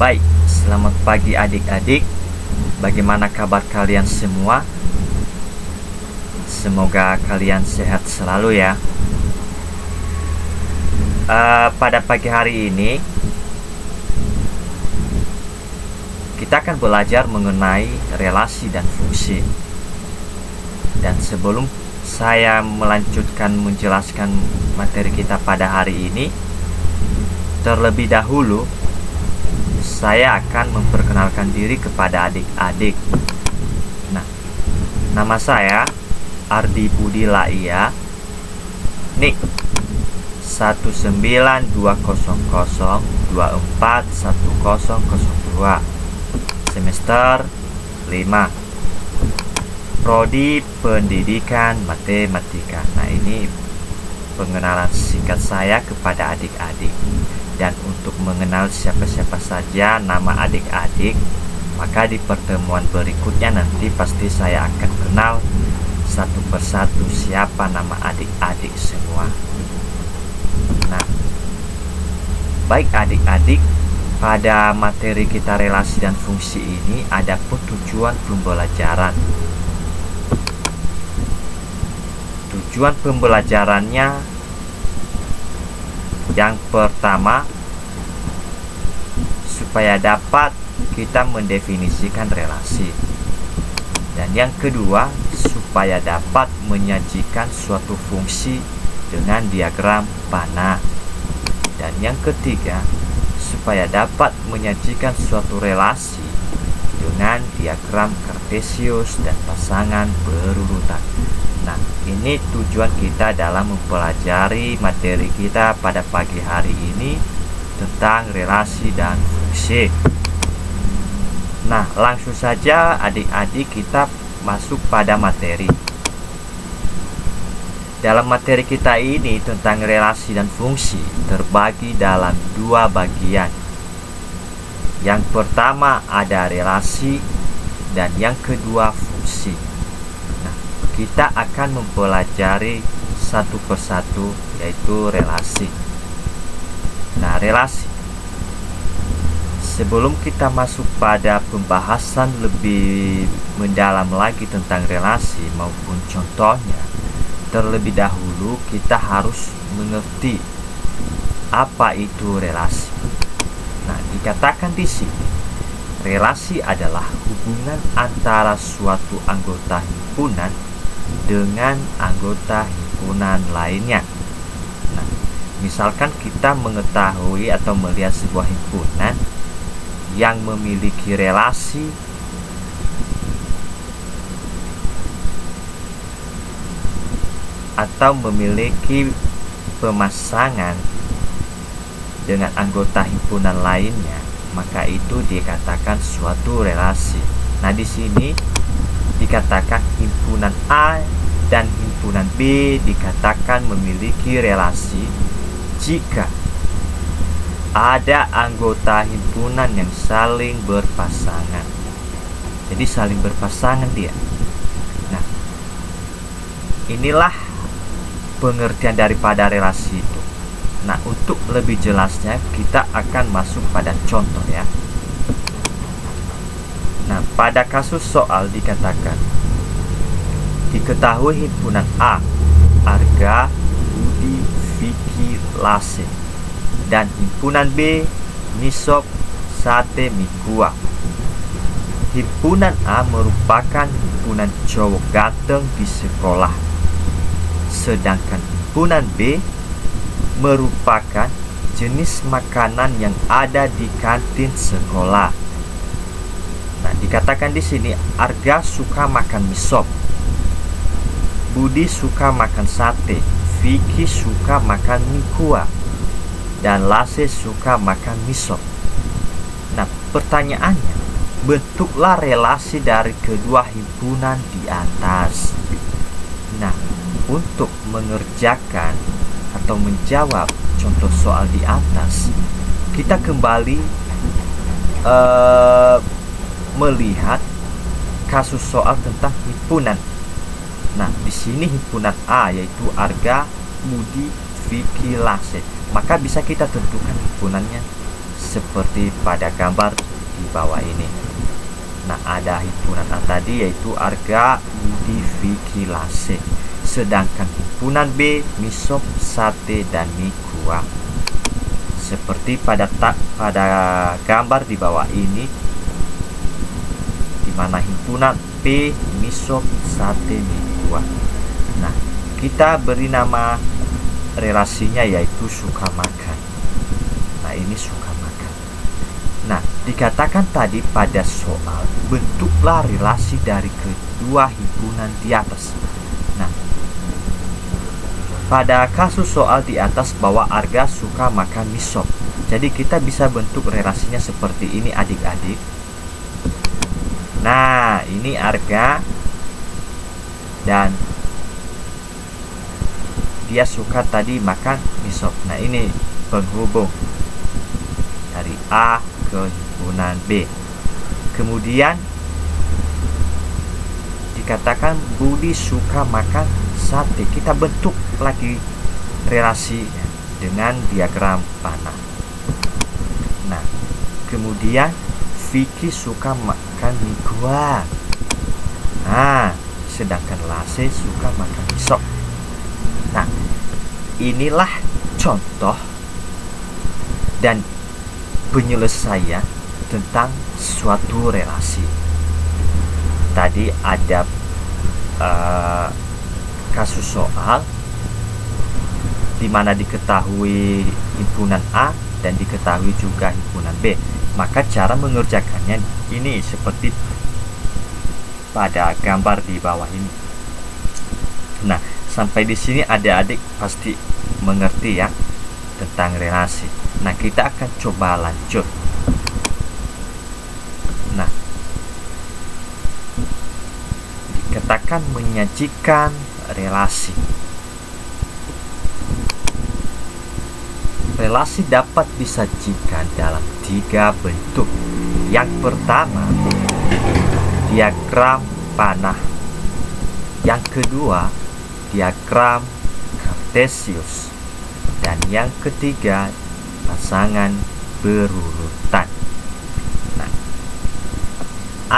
Baik, selamat pagi adik-adik. Bagaimana kabar kalian semua? Semoga kalian sehat selalu ya. Pada pagi hari ini kita akan belajar mengenai relasi dan fungsi. Dan sebelum saya melanjutkan menjelaskan materi kita pada hari ini, terlebih dahulu saya akan memperkenalkan diri kepada adik-adik. Nah, nama saya Ardi Budi Laia, NIK 19200241002, semester 5, Prodi Pendidikan Matematika. Nah, ini pengenalan singkat saya kepada adik-adik. Dan untuk mengenal siapa-siapa saja nama adik-adik, maka di pertemuan berikutnya nanti pasti saya akan kenal satu persatu siapa nama adik-adik semua. Nah, baik adik-adik, pada materi kita relasi dan fungsi ini ada pun tujuan pembelajaran. Tujuan pembelajarannya yang pertama, supaya dapat kita mendefinisikan relasi. Dan yang kedua, supaya dapat menyajikan suatu fungsi dengan diagram panah. Dan yang ketiga, supaya dapat menyajikan suatu relasi dengan diagram kartesius dan pasangan berurutan. Nah, ini tujuan kita dalam mempelajari materi kita pada pagi hari ini tentang relasi dan fungsi. Nah, langsung saja adik-adik kita masuk pada materi. Dalam materi kita ini tentang relasi dan fungsi terbagi dalam dua bagian. Yang pertama ada relasi dan yang kedua fungsi. Kita akan mempelajari satu persatu, yaitu relasi. Nah, relasi. Sebelum kita masuk pada pembahasan lebih mendalam lagi tentang relasi maupun contohnya, terlebih dahulu kita harus mengerti apa itu relasi. Nah, dikatakan di sini, relasi adalah hubungan antara suatu anggota himpunan dengan anggota himpunan lainnya. Nah, misalkan kita mengetahui atau melihat sebuah himpunan yang memiliki relasi atau memiliki pemasangan dengan anggota himpunan lainnya, maka itu dikatakan suatu relasi. Nah, di sini dikatakan himpunan A dan himpunan B dikatakan memiliki relasi jika ada anggota himpunan yang saling berpasangan. Jadi saling berpasangan dia. Nah, inilah pengertian daripada relasi itu. Nah, untuk lebih jelasnya kita akan masuk pada contoh ya. Nah, pada kasus soal dikatakan, diketahui himpunan A, Arga, Budi, Vicky, Lase, dan himpunan B, Nisop, Sate, Mikua. Himpunan A merupakan himpunan cowok ganteng di sekolah, sedangkan himpunan B merupakan jenis makanan yang ada di kantin sekolah. Nah, dikatakan di sini Arga suka makan mie sop, Budi suka makan sate, Vicky suka makan mie kuah, dan Lase suka makan mie sop. Nah, pertanyaannya, bentuklah relasi dari kedua himpunan di atas. Nah, untuk mengerjakan atau menjawab contoh soal di atas, kita kembali melihat kasus soal tentang himpunan. Nah, di sini himpunan A yaitu Arga, Budi, Vicky, Lase. Maka bisa kita tentukan himpunannya seperti pada gambar di bawah ini. Nah, ada himpunan A tadi yaitu Arga, Budi, Vicky, Lase. Sedangkan himpunan B, Misop, Sate, dan Mikua. Seperti pada gambar di bawah ini, di mana himpunan P, Misop, Sate, Mikua. Nah, kita beri nama relasinya yaitu suka makan. Nah, ini suka makan. Nah, dikatakan tadi pada soal, bentuklah relasi dari kedua himpunan di atas. Nah, pada kasus soal di atas bahwa Arga suka makan misop. Jadi kita bisa bentuk relasinya seperti ini adik-adik. Nah, ini Arga dan dia suka tadi makan misop. Nah, ini penghubung dari A ke himpunan B. Kemudian dikatakan Budi suka makan sate. Kita bentuk lagi relasi dengan diagram panah. Nah, kemudian Vicky suka makan mie kuah. Nah, sedangkan Lase suka makan misop. Nah, inilah contoh dan penyelesaian tentang suatu relasi. Tadi ada kasus soal di mana diketahui himpunan A dan diketahui juga himpunan B. Maka cara mengerjakannya ini seperti pada gambar di bawah ini. Nah, sampai di sini adik-adik pasti mengerti ya tentang relasi. Nah, kita akan coba lanjut. Nah, dikatakan menyajikan relasi. Relasi dapat disajikan dalam 3 bentuk. Yang pertama, diagram panah. Yang kedua, diagram kartesius. Dan yang ketiga, pasangan berurutan. Nah,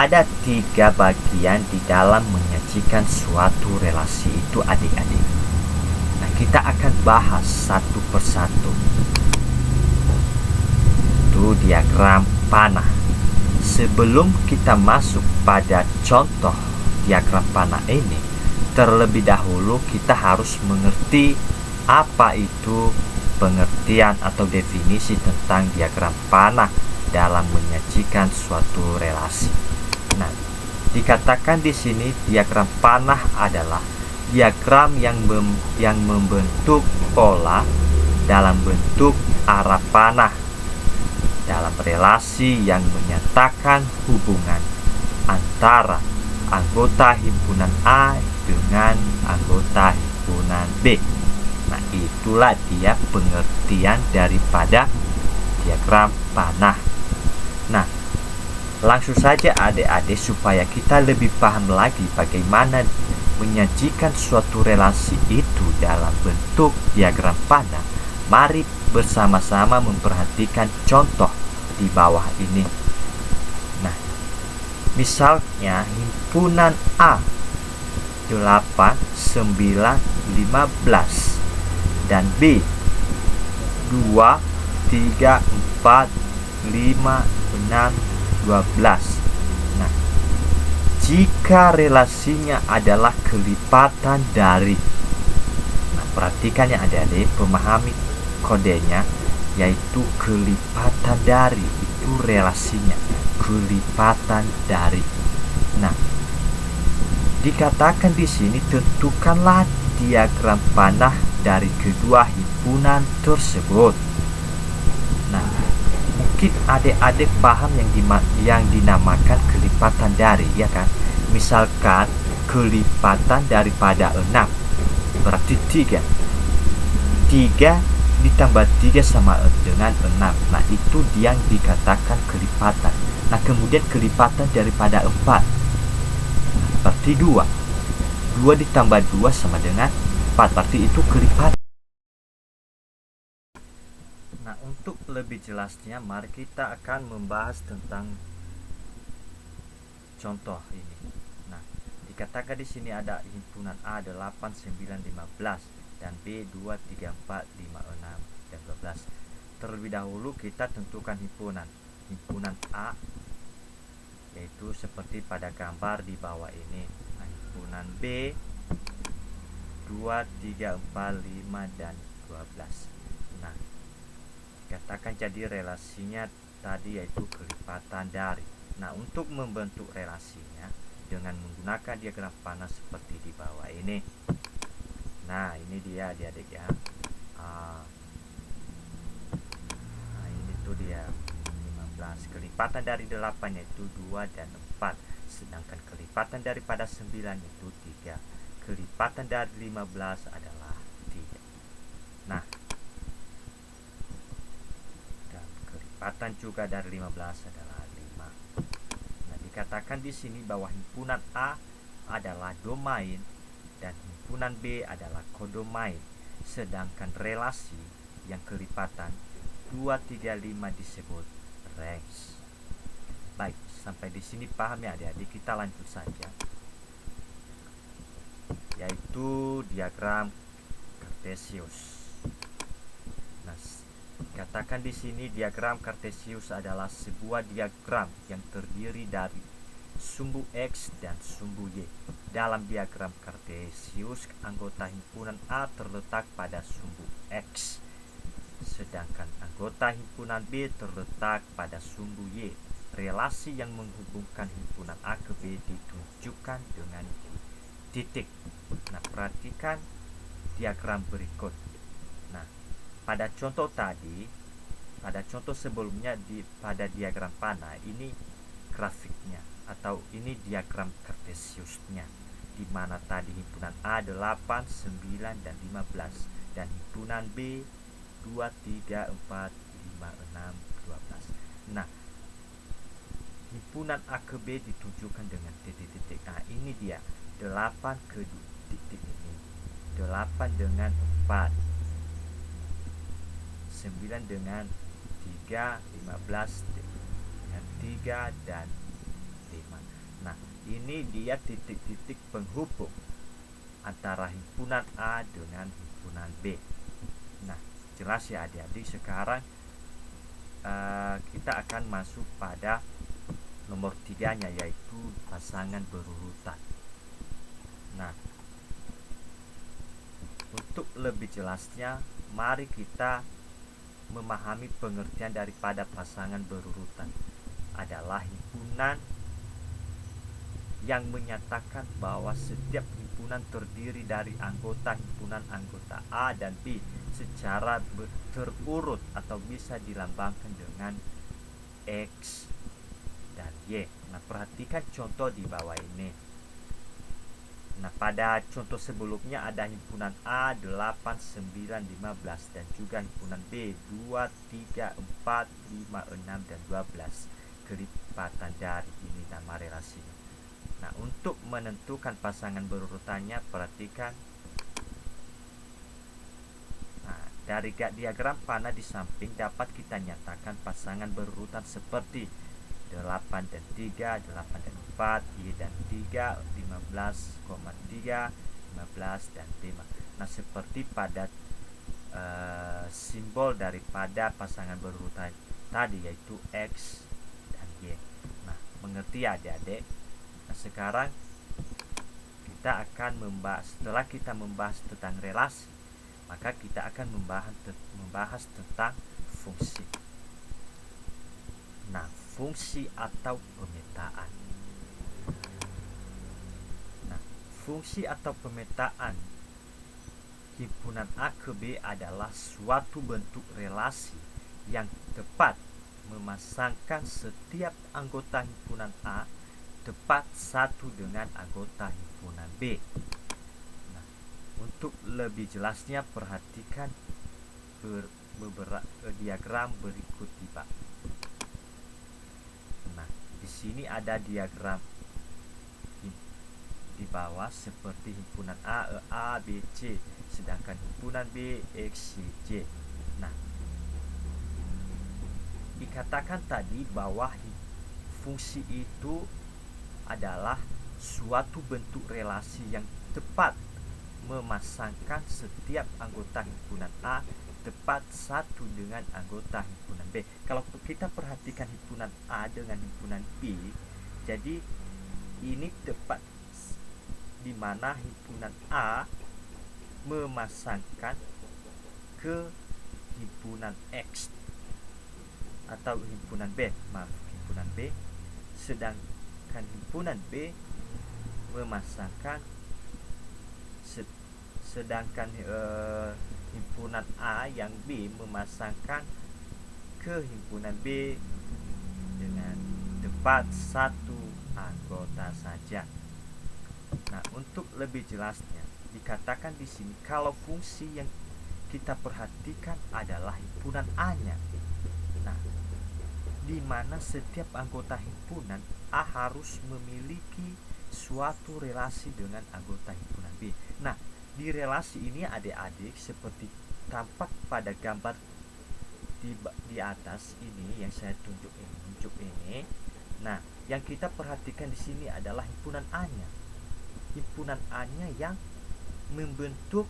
ada 3 bagian di dalam menyajikan suatu relasi itu adik-adik. Nah, kita akan bahas satu persatu. Itu diagram panah. Sebelum kita masuk pada contoh diagram panah ini, terlebih dahulu kita harus mengerti apa itu pengertian atau definisi tentang diagram panah dalam menyajikan suatu relasi. Nah, dikatakan di sini diagram panah adalah diagram yang membentuk pola dalam bentuk arah panah dalam relasi yang menyatakan hubungan antara anggota himpunan A dengan anggota himpunan B. Nah, itulah dia pengertian daripada diagram panah. Nah, langsung saja adik-adik supaya kita lebih paham lagi bagaimana menyajikan suatu relasi itu dalam bentuk diagram panah. Mari bersama-sama memperhatikan contoh di bawah ini. Nah, misalnya himpunan A 8, 9, 15 dan B 2, 3, 4, 5, 6, 12. Nah, jika relasinya adalah kelipatan dari, nah perhatikan ya adik-adik, pemahami kodenya, yaitu kelipatan dari. Itu relasinya, kelipatan dari. Nah, dikatakan di sini tentukanlah diagram panah dari kedua himpunan tersebut. Nah, mungkin adik-adik paham yang dinamakan kelipatan dari, ya kan? Misalkan kelipatan daripada 6 berarti 3 ditambah 3 sama dengan 6. Nah, itu yang dikatakan kelipatan. Nah, kemudian kelipatan daripada 4 berarti 2 ditambah 2 sama dengan 4, berarti itu kelipatan. Nah, untuk lebih jelasnya, mari kita akan membahas tentang contoh ini. Nah, dikatakan di sini ada himpunan A 8, 9, 15 dan B 2, 3, 4, 5, 6 dan 12. Terlebih dahulu kita tentukan himpunan. Himpunan A yaitu seperti pada gambar di bawah ini. Nah, himpunan B 2, 3, 4, 5 dan 12. Nah, katakan jadi relasinya tadi yaitu kelipatan dari. Nah, untuk membentuk relasinya dengan menggunakan diagram panah seperti di bawah ini. Nah, ini dia adik-adik ya. Nah, ini tuh dia 15. Kelipatan dari 8 yaitu 2 dan 4. Sedangkan kelipatan daripada 9 yaitu 3. Kelipatan dari 15 adalah 3. Nah, dan kelipatan juga dari 15 adalah 5. Nah, dikatakan di sini bahwa himpunan A adalah domain dan himpunan B adalah kodomain. Sedangkan relasi yang kelipatan 2, 3, 5 disebut range. Baik, sampai di sini paham ya adik-adik? Kita lanjut saja, yaitu diagram Cartesius. Nah, katakan di sini diagram Cartesius adalah sebuah diagram yang terdiri dari sumbu X dan sumbu Y. Dalam diagram Cartesius, anggota himpunan A terletak pada sumbu X, sedangkan anggota himpunan B terletak pada sumbu Y. Relasi yang menghubungkan himpunan A ke B ditunjukkan dengan titik. Nah, perhatikan diagram berikut. Nah, pada contoh tadi, pada contoh sebelumnya pada diagram panah, ini grafiknya atau ini diagram Cartesiusnya, di mana tadi himpunan A 8, 9 dan 15 dan himpunan B 2, 3, 4, 5, 6, 12. Nah, himpunan A ke B ditunjukkan dengan titik-titik. Nah, ini dia 8 ke titik ini, 8 dengan 4, 9 dengan 3, 15 dengan 3 dan 5. Nah, ini dia titik-titik penghubung antara himpunan A dengan himpunan B. Nah, jelas ya adik-adik. Sekarang kita akan masuk pada nomor 3-nya, yaitu pasangan berurutan. Nah, untuk lebih jelasnya, mari kita memahami pengertian daripada pasangan berurutan. Adalah himpunan yang menyatakan bahwa setiap himpunan terdiri dari anggota A dan B secara terurut atau bisa dilambangkan dengan X dan Y. Nah, perhatikan contoh di bawah ini. Nah, pada contoh sebelumnya ada himpunan A 8, 9, 15 dan juga himpunan B 2, 3, 4, 5, 6 dan 12. Kelipatan dari ini nama relasinya. Nah, untuk menentukan pasangan berurutannya, perhatikan. Nah, dari diagram panah di samping dapat kita nyatakan pasangan berurutan seperti 8 dan 3, 8 dan 4, Y dan 3, 15,3, 15 dan 5. Nah, seperti pada simbol daripada pasangan berurutan tadi, yaitu X dan Y. Nah, mengerti ya adik-adik? Nah, sekarang kita akan membahas, setelah kita membahas tentang relasi, maka kita akan membahas tentang fungsi. Nah, fungsi atau pemetaan. Nah, fungsi atau pemetaan himpunan A ke B adalah suatu bentuk relasi yang tepat memasangkan setiap anggota himpunan A tepat satu dengan anggota himpunan B. Nah, untuk lebih jelasnya, perhatikan beberapa diagram berikut di bawah. Nah, di sini ada diagram di bawah seperti himpunan A, B, C, sedangkan himpunan B, X, Y, Z. Nah, dikatakan tadi bahwa fungsi itu adalah suatu bentuk relasi yang tepat memasangkan setiap anggota himpunan A tepat satu dengan anggota himpunan B. Kalau kita perhatikan himpunan A dengan himpunan B, jadi ini tepat di mana himpunan A memasangkan ke himpunan X atau himpunan B, himpunan B, sedangkan himpunan B memasangkan himpunan A yang B memasangkan ke himpunan B dengan tepat satu anggota saja. Nah, untuk lebih jelasnya dikatakan di sini kalau fungsi yang kita perhatikan adalah himpunan A-nya. Nah, di mana setiap anggota himpunan A harus memiliki suatu relasi dengan anggota himpunan B. Nah, di relasi ini adik-adik seperti tampak pada gambar di atas ini yang saya tunjuk ini. Nah, yang kita perhatikan di sini adalah himpunan A-nya. Himpunan A-nya yang membentuk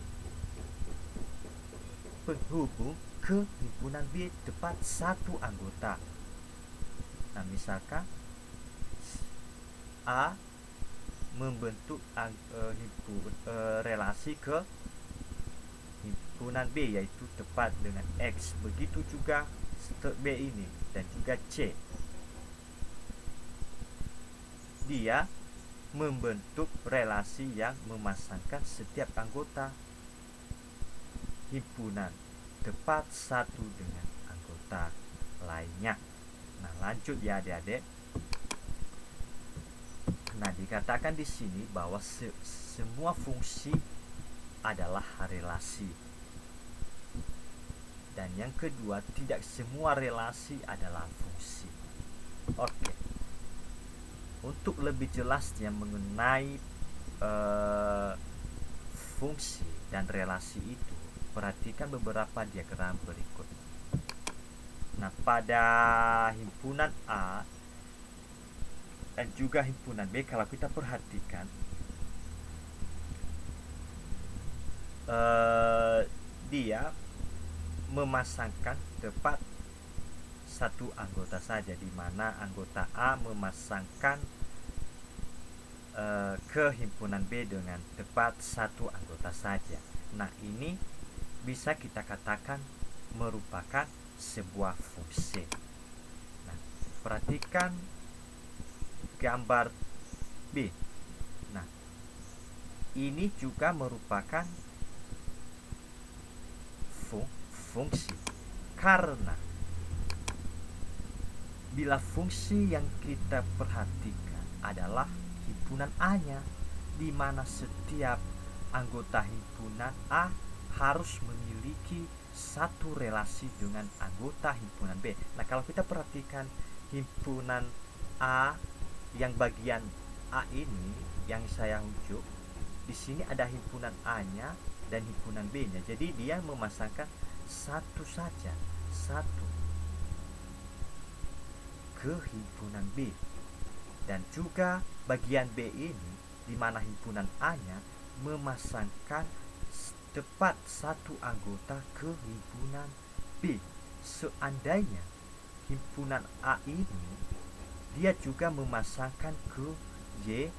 penghubung ke himpunan B tepat satu anggota. Nah, misalkan A membentuk relasi ke himpunan B yaitu tepat dengan X. Begitu juga B ini dan juga C. Dia membentuk relasi yang memasangkan setiap anggota himpunan tepat satu dengan anggota lainnya. Nah, lanjut ya adik-adik. Nah, dikatakan di sini bahwa semua fungsi adalah relasi. Dan yang kedua, tidak semua relasi adalah fungsi. Oke. Untuk lebih jelasnya mengenai fungsi dan relasi itu, perhatikan beberapa diagram berikut. Nah, pada himpunan A dan juga himpunan B, kalau kita perhatikan dia memasangkan tepat satu anggota saja, di mana anggota A memasangkan ke himpunan B dengan tepat satu anggota saja. Nah, ini bisa kita katakan merupakan sebuah fungsi. Nah, perhatikan gambar B. Nah, ini juga merupakan fungsi karena bila fungsi yang kita perhatikan adalah himpunan A-nya, di mana setiap anggota himpunan A harus memiliki satu relasi dengan anggota himpunan B. Nah, kalau kita perhatikan himpunan A yang bagian A ini yang saya unjuk, di sini ada himpunan A-nya dan himpunan B-nya. Jadi dia memasangkan satu saja, satu ke himpunan B. Dan juga bagian B ini di mana himpunan A-nya memasangkan tepat satu anggota ke himpunan B. Seandainya himpunan A ini dia juga memasangkan ke Y,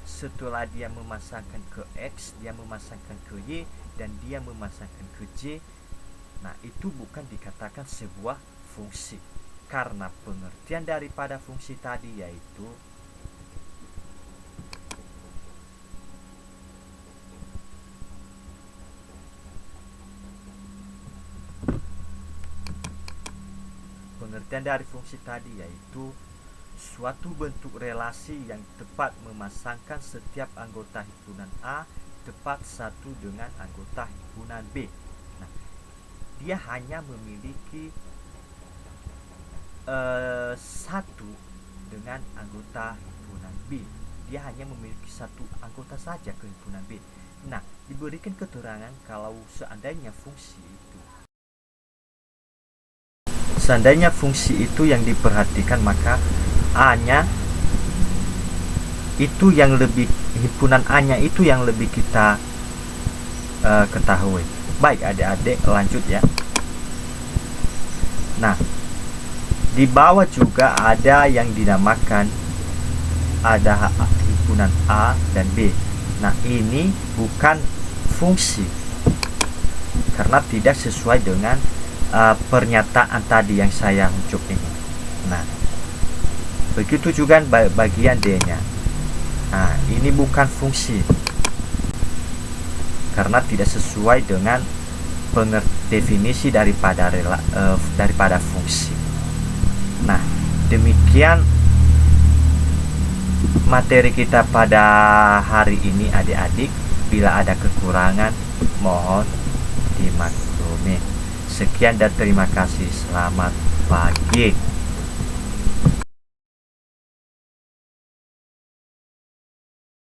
setelah dia memasangkan ke X, dia memasangkan ke Y, dan dia memasangkan ke J. Nah, itu bukan dikatakan sebuah fungsi, karena pengertian daripada fungsi tadi yaitu suatu bentuk relasi yang tepat memasangkan setiap anggota himpunan A tepat satu dengan anggota himpunan B. Nah, dia hanya memiliki satu dengan anggota himpunan B. Dia hanya memiliki satu anggota saja ke himpunan B. Nah, diberikan keterangan kalau seandainya fungsi itu Seandainya fungsi itu yang diperhatikan, maka A-nya itu yang lebih, himpunan A-nya itu yang lebih kita ketahui. Baik adik-adik, lanjut ya. Nah, di bawah juga ada yang dinamakan, ada himpunan A dan B. Nah, ini bukan fungsi karena tidak sesuai dengan pernyataan tadi yang saya unjuk ini. Nah, begitu juga bagian D-nya. Nah, ini bukan fungsi karena tidak sesuai dengan definisi daripada fungsi. Nah, demikian materi kita pada hari ini adik-adik. Bila ada kekurangan, mohon dimaklumi. Sekian dan terima kasih. Selamat pagi.